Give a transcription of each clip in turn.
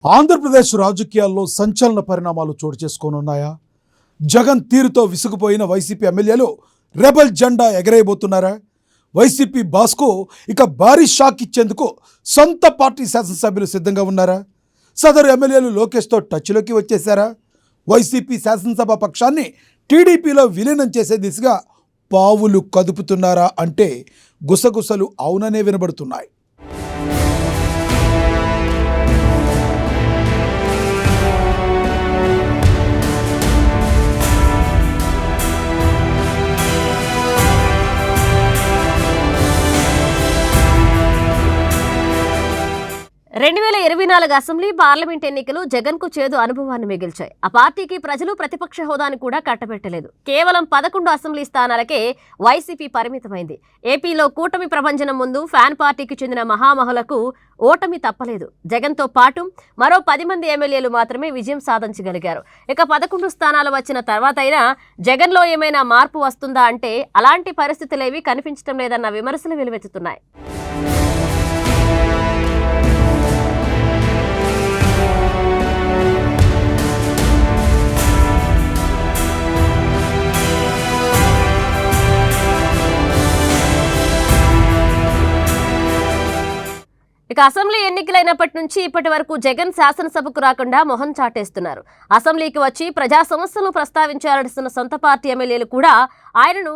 ఆంధ్రప్రదేశ్ రాజకీయాల్లో సంచలన పరిణామాలు చోటు చేసుకోనున్నాయా? జగన్ తీరుతో విసుగుపోయిన వైసీపీ ఎమ్మెల్యేలు రెబల్ జెండా ఎగరేయబోతున్నారా? వైసీపీ బాస్కు ఇక భారీ షాక్ ఇచ్చేందుకు సొంత పార్టీ శాసనసభ్యులు సిద్ధంగా ఉన్నారా? సదరు ఎమ్మెల్యేలు లోకేష్తో టచ్లోకి వచ్చేశారా? వైసీపీ శాసనసభ పక్షాన్ని టీడీపీలో విలీనం చేసే దిశగా పావులు కదుపుతున్నారా అంటే గుసగుసలు అవుననే వినబడుతున్నాయి. రెండు 2024 అసెంబ్లీ పార్లమెంట్ ఎన్నికలు జగన్ కు చేదు అనుభవాన్ని మిగిల్చాయి. ఆ పార్టీకి ప్రజలు ప్రతిపక్ష హోదాను కూడా కట్టబెట్టలేదు. కేవలం 11 అసెంబ్లీ స్థానాలకే వైసీపీ పరిమితమైంది. ఏపీలో కూటమి ప్రభంజనం ముందు ఫ్యాన్ పార్టీకి చెందిన మహామహులకు ఓటమి తప్పలేదు. జగన్ తో పాటు మరో 10 మంది ఎమ్మెల్యేలు మాత్రమే విజయం సాధించగలిగారు. ఇక 11 స్థానాలు వచ్చిన తర్వాతైనా జగన్ లో ఏమైనా మార్పు వస్తుందా అంటే అలాంటి పరిస్థితులేవి కనిపించడం లేదన్న విమర్శలు వెలువెత్తుతున్నాయి. ఇక అసెంబ్లీ ఎన్నికలైనప్పటి నుంచి ఇప్పటి వరకు జగన్ శాసనసభకు రాకుండా మొహం చాటేస్తున్నారు. అసెంబ్లీకి వచ్చి ప్రజా సమస్యలను ప్రస్తావించాల్సిన సొంత పార్టీ ఎమ్మెల్యేలు కూడా ఆయనను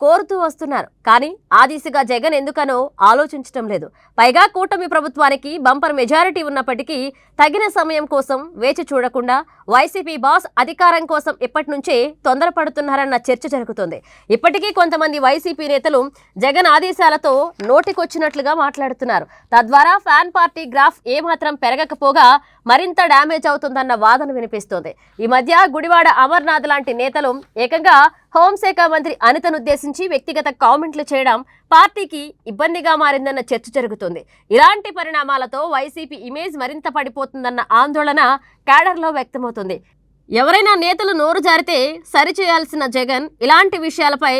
కోరుతూ వస్తున్నారు. కానీ ఆ దిశగా జగన్ ఎందుకనో ఆలోచించడం లేదు. పైగా కూటమి ప్రభుత్వానికి బంపర్ మెజారిటీ ఉన్నప్పటికీ తగిన సమయం కోసం వేచి చూడకుండా వైసీపీ బాస్ అధికారం కోసం ఇప్పటి నుంచే తొందరపడుతున్నారన్న చర్చ జరుగుతోంది. ఇప్పటికీ కొంతమంది వైసీపీ నేతలు జగన్ ఆదేశాలతో నోటికొచ్చినట్లుగా మాట్లాడుతున్నారు. తద్వారా ఫ్యాన్ పార్టీ గ్రాఫ్ ఏమాత్రం పెరగకపోగా మరింత డ్యామేజ్ అవుతుందన్న వాదన వినిపిస్తోంది. ఈ మధ్య గుడివాడ అమర్నాథ్ లాంటి నేతలు ఏకంగా హోంశాఖ మంత్రి అనితను ఉద్దేశించి వ్యక్తిగత కామెంట్లు చేయడం పార్టీకి ఇబ్బందిగా మారిందన్న చర్చ జరుగుతుంది. ఇలాంటి పరిణామాలతో వైసీపీ ఇమేజ్ మరింత పడిపోతుందన్న ఆందోళన క్యాడర్లో వ్యక్తమవుతుంది. ఎవరైనా నేతలు నోరు జారితే సరిచేయాల్సిన జగన్ ఇలాంటి విషయాలపై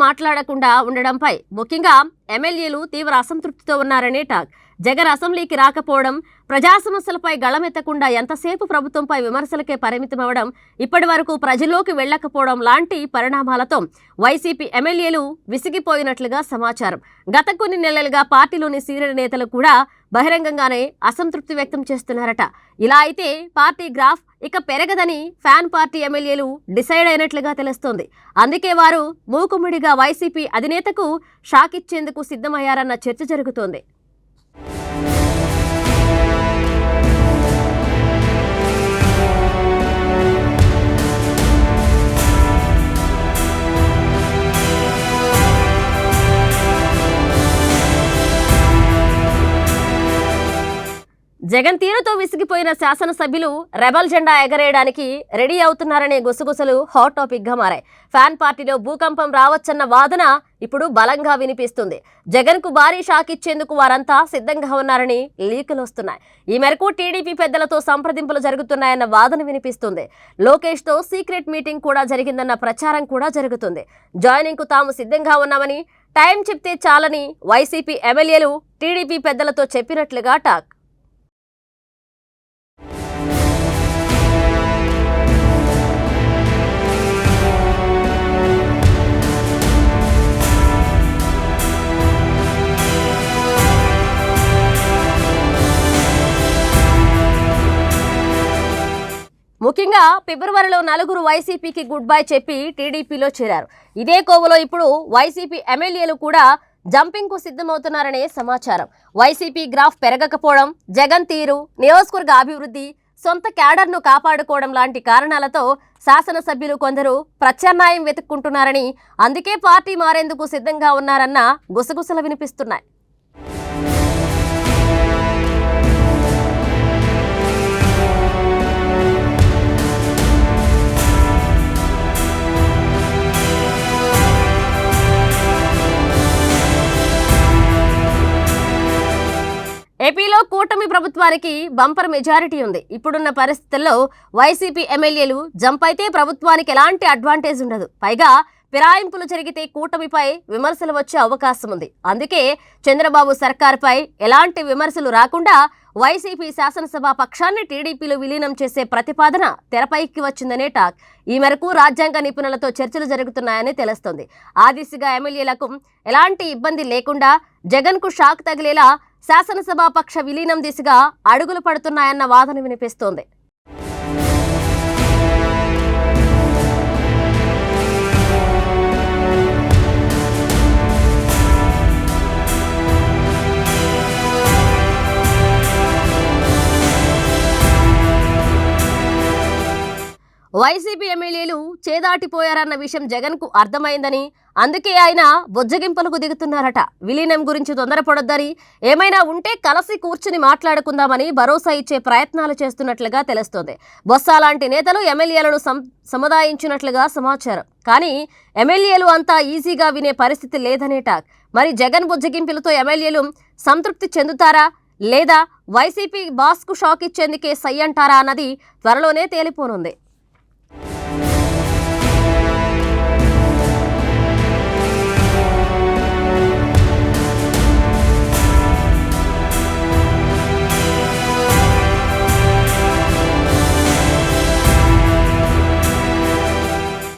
మాట్లాడకుండా ఉండడంపై ముఖ్యంగా ఎమ్మెల్యేలు తీవ్ర అసంతృప్తితో ఉన్నారనే టాక్. జగన్ అసెంబ్లీకి రాకపోవడం, ప్రజా సమస్యలపై గళమెత్తకుండా ఎంతసేపు ప్రభుత్వంపై విమర్శలకే పరిమితమవడం, ఇప్పటి వరకు ప్రజల్లోకి వెళ్లకపోవడం లాంటి పరిణామాలతో వైసీపీ ఎమ్మెల్యేలు విసిగిపోయినట్లుగా సమాచారం. గత కొన్ని నెలలుగా పార్టీలోని సీనియర్ నేతలు కూడా బహిరంగంగానే అసంతృప్తి వ్యక్తం చేస్తున్నారట. ఇలా అయితే పార్టీ గ్రాఫ్ ఇక పెరగదని ఫ్యాన్ పార్టీ ఎమ్మెల్యేలు డిసైడ్ అయినట్లుగా తెలుస్తోంది. అందుకే వారు మూకుముడిగా వైసీపీ అధినేతకు షాక్ ఇచ్చేందుకు సిద్ధమయ్యారన్న చర్చ జరుగుతోంది. జగన్ తీరుతో విసిగిపోయిన శాసనసభ్యులు రెబల్ జెండా ఎగరేయడానికి రెడీ అవుతున్నారనే గుసగుసలు హాట్ టాపిక్ గా మారాయి. ఫ్యాన్ పార్టీలో భూకంపం రావచ్చన్న వాదన ఇప్పుడు బలంగా వినిపిస్తుంది. జగన్ కు భారీ షాక్ ఇచ్చేందుకు వారంతా సిద్ధంగా ఉన్నారని లీకులు వస్తున్నాయి. ఈ మేరకు టీడీపీ పెద్దలతో సంప్రదింపులు జరుగుతున్నాయన్న వాదన వినిపిస్తుంది. లోకేష్ తో సీక్రెట్ మీటింగ్ కూడా జరిగిందన్న ప్రచారం కూడా జరుగుతుంది. జాయినింగ్ కు తాము సిద్ధంగా ఉన్నామని, టైం చెప్తే చాలని వైసీపీ ఎమ్మెల్యేలు టీడీపీ పెద్దలతో చెప్పినట్లుగా టాక్. ముఖ్యంగా ఫిబ్రవరిలో 4 వైసీపీకి గుడ్ బై చెప్పి టీడీపీలో చేరారు. ఇదే కోవలో ఇప్పుడు వైసీపీ ఎమ్మెల్యేలు కూడా జంపింగ్ కు సిద్ధమవుతున్నారనే సమాచారం. వైసీపీ గ్రాఫ్ పెరగకపోవడం, జగన్ తీరు, నియోజకవర్గ అభివృద్ధి, సొంత క్యాడర్ను కాపాడుకోవడం లాంటి కారణాలతో శాసనసభ్యులు కొందరు ప్రత్యామ్నాయం వెతుక్కుంటున్నారని, అందుకే పార్టీ మారేందుకు సిద్ధంగా ఉన్నారన్న గుసగుసలు వినిపిస్తున్నాయి. ఏపీలో కూటమి ప్రభుత్వానికి బంపర్ మెజారిటీ ఉంది. ఇప్పుడున్న పరిస్థితుల్లో వైసీపీ ఎమ్మెల్యేలు జంప్ అయితే ప్రభుత్వానికి ఎలాంటి అడ్వాంటేజ్ ఉండదు. పైగా ఫిరాయింపులు జరిగితే కూటమిపై విమర్శలు వచ్చే అవకాశం ఉంది. అందుకే చంద్రబాబు సర్కార్పై ఎలాంటి విమర్శలు రాకుండా వైసీపీ శాసనసభ పక్షాన్ని టీడీపీలో విలీనం చేసే ప్రతిపాదన తెరపైకి వచ్చిందనే టాక్. ఈ మేరకు రాజ్యాంగ నిపుణులతో చర్చలు జరుగుతున్నాయని తెలుస్తోంది. ఆ దిశగా ఎమ్మెల్యేలకు ఎలాంటి ఇబ్బంది లేకుండా జగన్కు షాక్ తగిలేలా శాసనసభ పక్ష విలీనం దిశగా అడుగులు పడుతున్నాయన్న వాదన వినిపిస్తోంది. వైసీపీ ఎమ్మెల్యేలు చేదాటిపోయారన్న విషయం జగన్కు అర్థమైందని, అందుకే ఆయన బొజ్జగింపులకు దిగుతున్నారట. విలీనం గురించి తొందరపడొద్దని, ఏమైనా ఉంటే కలిసి కూర్చుని మాట్లాడుకుందామని భరోసా ఇచ్చే ప్రయత్నాలు చేస్తున్నట్లుగా తెలుస్తోంది. బొత్స లాంటి నేతలు ఎమ్మెల్యేలను సముదాయించినట్లుగా సమాచారం. కానీ ఎమ్మెల్యేలు అంతా ఈజీగా వినే పరిస్థితి లేదనే టాక్. మరి జగన్ బుజ్జగింపులతో ఎమ్మెల్యేలు సంతృప్తి చెందుతారా, లేదా వైసీపీ బాస్కు షాక్ ఇచ్చేందుకే సై అంటారా అన్నది త్వరలోనే తేలిపోనుంది.